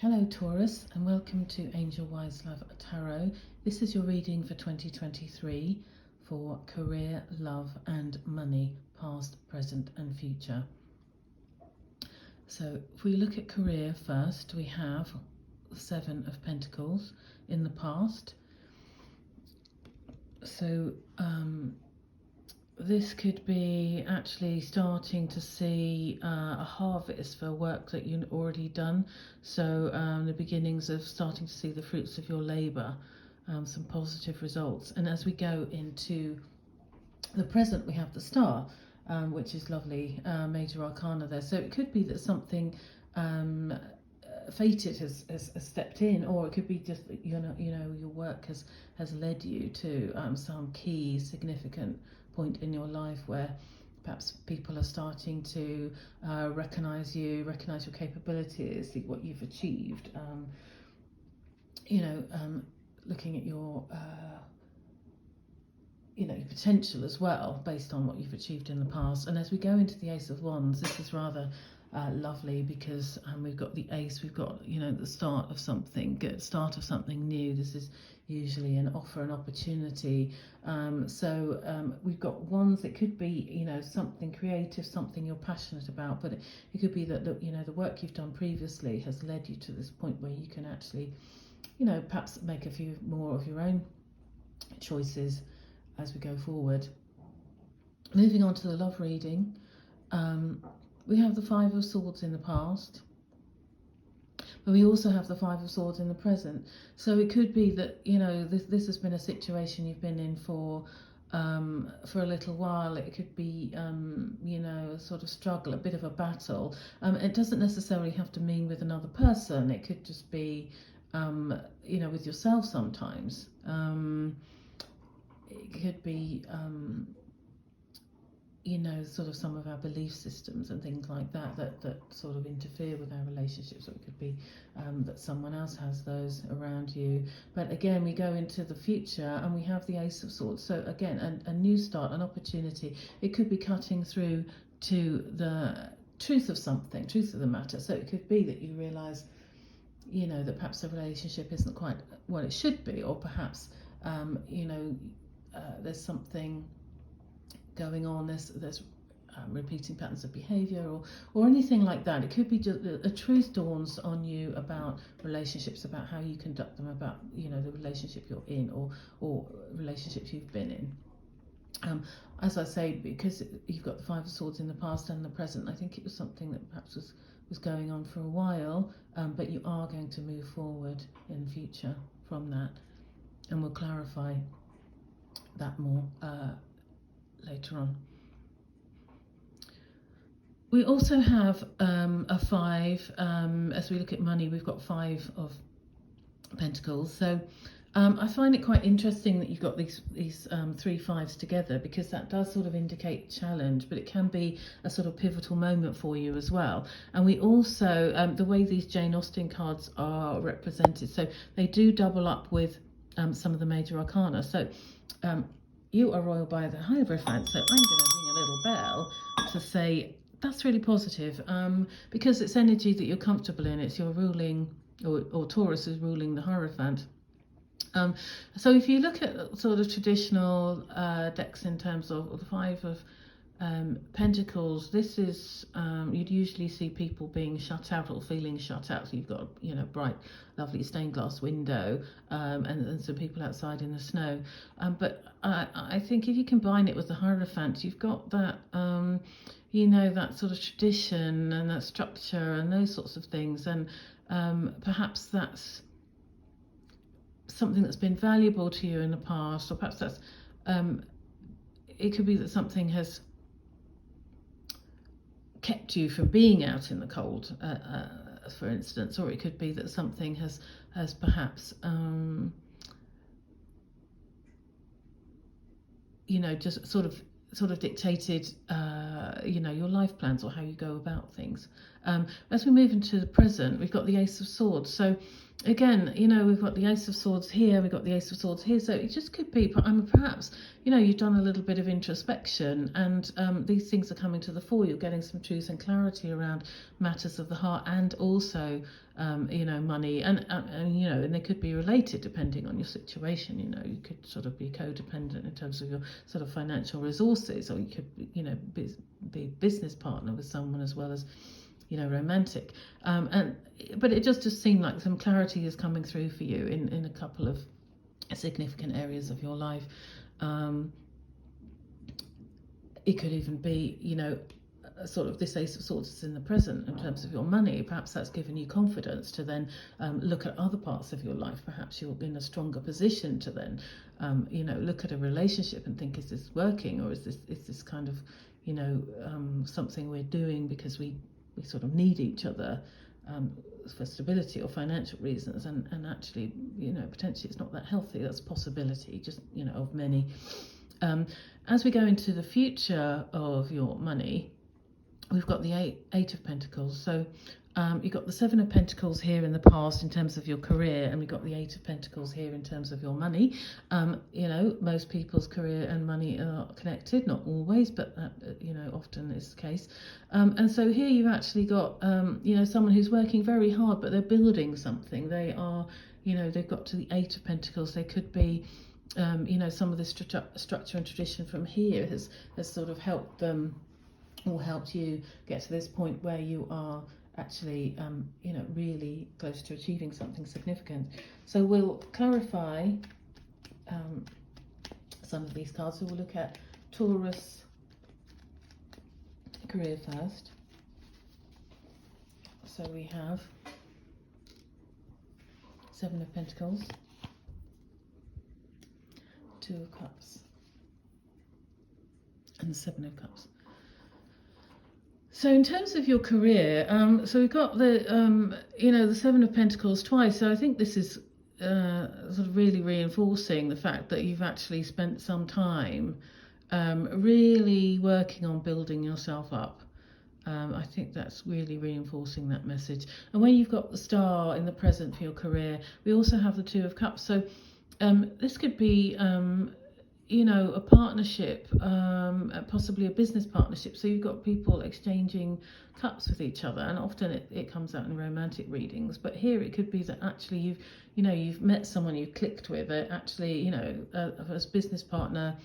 Hello Taurus, and welcome to Angel Wise Love Tarot. This is your reading for 2023 for career, love and money, past, present and future. So if we look at career first, we have the Seven of Pentacles in the past. So this could be actually starting to see a harvest for work that you've already done. So the beginnings of starting to see the fruits of your labour, some positive results. And as we go into the present, we have the Star, which is lovely, major arcana there. So it could be that something fated has stepped in, or it could be just that your work has led you to some key significant point in your life where perhaps people are starting to recognize your capabilities, see what you've achieved, looking at your your potential as well based on what you've achieved in the past. And as we go into the Ace of Wands, this is rather lovely because we've got the Ace, we've got the start of something good, start of something new. This is usually an offer, an opportunity. We've got Wands. It could be something creative, something you're passionate about, but it could be that the work you've done previously has led you to this point where you can actually perhaps make a few more of your own choices as we go forward. Moving on to the love reading, we have the Five of Swords in the past, but we also have the Five of Swords in the present. So it could be that this has been a situation you've been in for a little while. It could be a sort of struggle, a bit of a battle. It doesn't necessarily have to mean with another person. It could just be with yourself sometimes. It could be sort of some of our belief systems and things like that sort of interfere with our relationships. So it could be that someone else has those around you. But again, we go into the future and we have the Ace of Swords. So again, a new start, an opportunity. It could be cutting through to the truth of something, truth of the matter. So it could be that you realise, that perhaps the relationship isn't quite what it should be, or perhaps, there's something going on, there's repeating patterns of behaviour or anything like that. It could be just a truth dawns on you about relationships, about how you conduct them, about the relationship you're in or relationships you've been in. As I say, because you've got the Five of Swords in the past and the present, I think it was something that perhaps was going on for a while, but you are going to move forward in the future from that, and we'll clarify that more later on. We also have a five. As we look at money, we've got Five of Pentacles. So I find it quite interesting that you've got these three fives together, because that does sort of indicate challenge, but it can be a sort of pivotal moment for you as well. And we also, the way these Jane Austen cards are represented, so they do double up with some of the major arcana. So you are royal by the Hierophant, so I'm going to ring a little bell to say that's really positive, because it's energy that you're comfortable in. It's your ruling, or Taurus is ruling the Hierophant. So if you look at sort of traditional decks in terms of the Five of Pentacles, this is you'd usually see people being shut out or feeling shut out. So you've got bright, lovely stained glass window, and some people outside in the snow. But I think if you combine it with the Hierophant, you've got that that sort of tradition and that structure and those sorts of things. And perhaps that's something that's been valuable to you in the past, or perhaps that's it could be that something has kept you from being out in the cold, for instance, or it could be that something has perhaps just sort of dictated your life plans or how you go about things. As we move into the present, we've got the Ace of Swords. So again, we've got the Ace of Swords here, we've got the Ace of Swords here. So it just could be, perhaps, you've done a little bit of introspection, and these things are coming to the fore. You're getting some truth and clarity around matters of the heart, and also, money, and and they could be related depending on your situation. You could sort of be codependent in terms of your sort of financial resources, or you could, be business partner with someone as well as, romantic. But it just seemed like some clarity is coming through for you in a couple of significant areas of your life. It could even be, sort of this Ace of Swords is in the present in terms of your money. Perhaps that's given you confidence to then look at other parts of your life. Perhaps you're in a stronger position to then, look at a relationship and think, is this working, or is this kind of, something we're doing because we sort of need each other for stability or financial reasons, and actually, potentially it's not that healthy. That's a possibility, just, of many. As we go into the future of your money, we've got the Eight of Pentacles. So you've got the Seven of Pentacles here in the past in terms of your career, and we've got the Eight of Pentacles here in terms of your money. Most people's career and money are connected, not always, but that, often is the case. And so here you've actually got, someone who's working very hard, but they're building something. They are, they've got to the Eight of Pentacles. They could be, some of the structure and tradition from here has sort of helped them, or helped you get to this point where you are actually, really close to achieving something significant. So we'll clarify some of these cards. So we'll look at Taurus career first. So we have Seven of Pentacles, Two of Cups, and the Seven of Cups. So in terms of your career, so we've got the, the Seven of Pentacles twice. So I think this is sort of really reinforcing the fact that you've actually spent some time really working on building yourself up. I think that's really reinforcing that message. And when you've got the Star in the present for your career, we also have the Two of Cups. So this could be, a partnership, possibly a business partnership. So you've got people exchanging cups with each other, and often it comes out in romantic readings. But here it could be that actually you've met someone you clicked with. Actually, as business partner,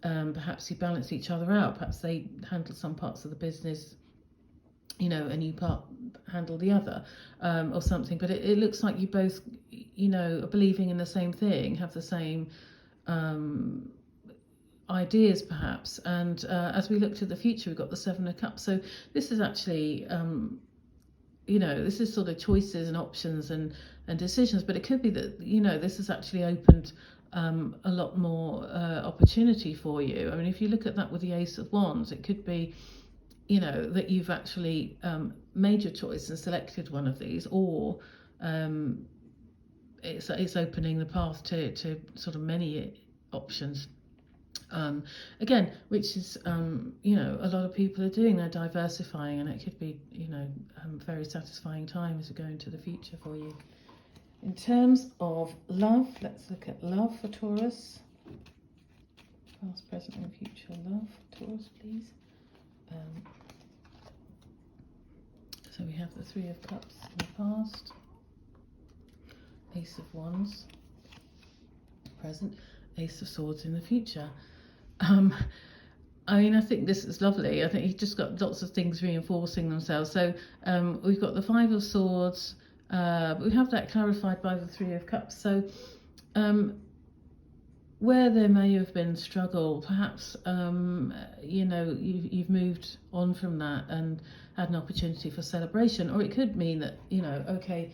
perhaps you balance each other out. Perhaps they handle some parts of the business, and you handle the other, or something. But it looks like you both, are believing in the same thing, have the same ideas perhaps. And as we look to the future, we've got the Seven of Cups. So this is actually, this is sort of choices and options and decisions. But it could be that, this has actually opened a lot more opportunity for you. I mean, if you look at that with the Ace of Wands, it could be, that you've actually made your choice and selected one of these, or it's opening the path to sort of many options. Again, which is, a lot of people are doing. They're diversifying, and it could be, very satisfying time as we go into the future for you. In terms of love, let's look at love for Taurus. Past, present, and future love for Taurus, please. So we have the Three of Cups in the past, Ace of Wands present, Ace of Swords in the future. I think this is lovely. I think you've just got lots of things reinforcing themselves. So we've got the Five of Swords, but we have that clarified by the Three of Cups. So where there may have been struggle, perhaps, you've moved on from that and had an opportunity for celebration. Or it could mean that, okay,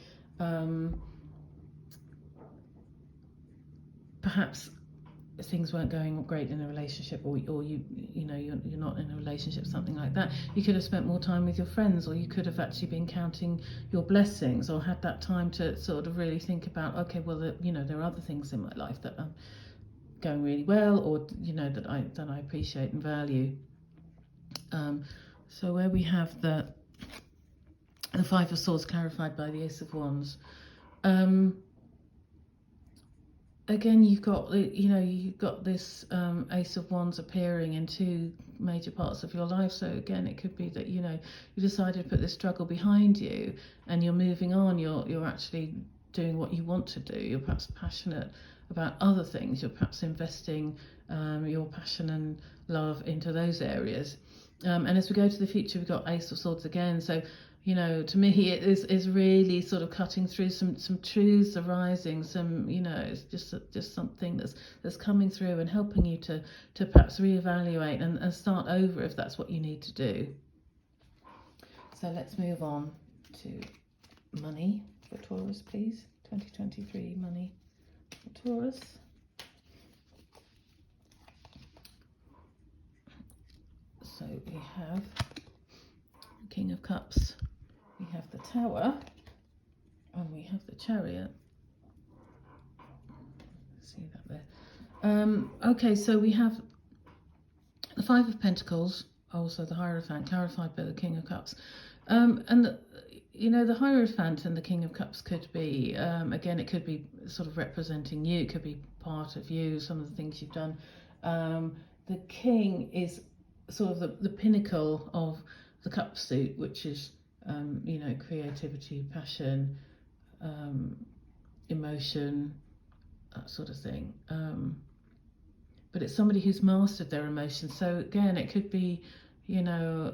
perhaps things weren't going great in a relationship, or you're not in a relationship, something like that. You could have spent more time with your friends, or you could have actually been counting your blessings, or had that time to sort of really think about, okay, well, there are other things in my life that are going really well, or that I appreciate and value. So where we have the The Five of Swords clarified by the Ace of Wands. Again, you've got this Ace of Wands appearing in two major parts of your life. So again, it could be that you decided to put this struggle behind you, and you're moving on. You're actually doing what you want to do. You're perhaps passionate about other things. You're perhaps investing your passion and love into those areas. And as we go to the future, we've got Ace of Swords again. So to me, it is really sort of cutting through some truths arising, it's just something that's coming through and helping you to perhaps reevaluate and start over if that's what you need to do. So let's move on to money for Taurus, please. 2023 money for Taurus. So we have King of Cups. We have the Tower, and we have the Chariot. See that there. Okay, so we have the Five of Pentacles, also the Hierophant, clarified by the King of Cups. And the Hierophant and the King of Cups could be, again, it could be sort of representing you. It could be part of you, some of the things you've done. The King is sort of the pinnacle of the cup suit, which is creativity, passion, emotion, that sort of thing. But it's somebody who's mastered their emotions. So again, it could be, the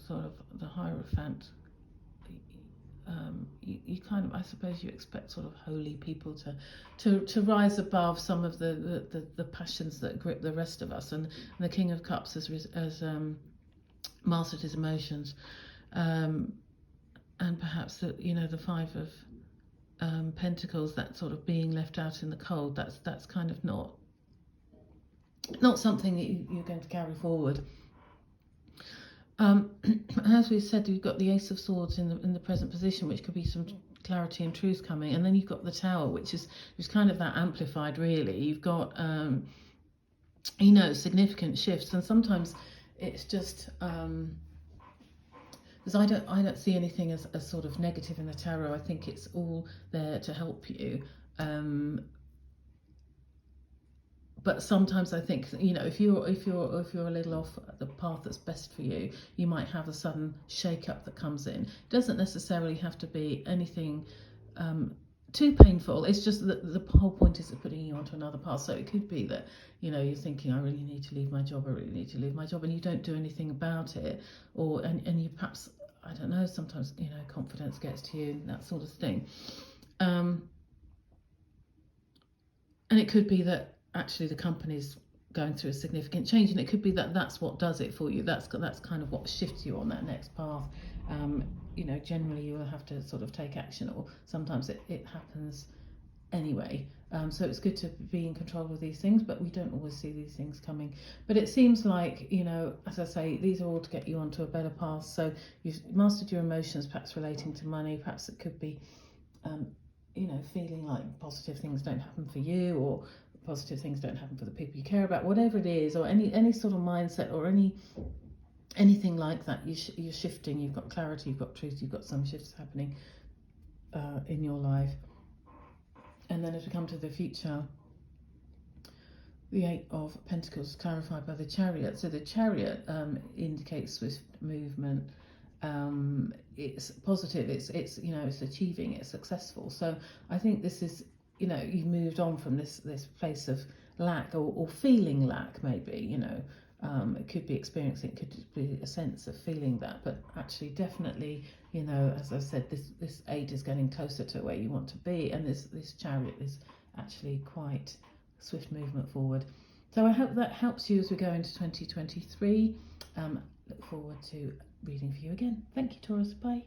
sort of the Hierophant. You kind of, I suppose, you expect sort of holy people to rise above some of the passions that grip the rest of us. And the King of Cups has mastered his emotions. And perhaps the Five of Pentacles, that sort of being left out in the cold, that's kind of not something that you're going to carry forward. As we said, you've got the Ace of Swords in the present position, which could be some clarity and truth coming, and then you've got the Tower, which is kind of that amplified. Really, you've got significant shifts, and sometimes it's just because I don't see anything as sort of negative in the tarot. I think it's all there to help you. But sometimes I think, if you're a little off the path that's best for you, you might have a sudden shake-up that comes in. It doesn't necessarily have to be anything too painful. It's just that the whole point is putting you onto another path. So it could be that, you're thinking, I really need to leave my job, and you don't do anything about it. And you perhaps, I don't know, sometimes, confidence gets to you, that sort of thing. And it could be that actually the company's going through a significant change, and it could be that that's what does it for you. That's kind of what shifts you on that next path. Generally you will have to sort of take action, or sometimes it happens anyway. So it's good to be in control of these things, but we don't always see these things coming. But it seems like, as I say, these are all to get you onto a better path. So you've mastered your emotions, perhaps relating to money. Perhaps it could be, feeling like positive things don't happen for you, or positive things don't happen for the people you care about, whatever it is, or any sort of mindset, or anything like that. You're shifting, you've got clarity, you've got truth, you've got some shifts happening in your life. And then as we come to the future, the Eight of Pentacles clarified by the Chariot. So the Chariot indicates swift movement. It's positive, it's achieving, it's successful. So I think this is, you've moved on from this place of lack, or feeling lack, maybe. It could be experiencing, it could be a sense of feeling that, but actually definitely, as I said, this Eight is getting closer to where you want to be, and this Chariot is actually quite swift movement forward. So I hope that helps you as we go into 2023. Look forward to reading for you again. Thank you, Taurus. Bye.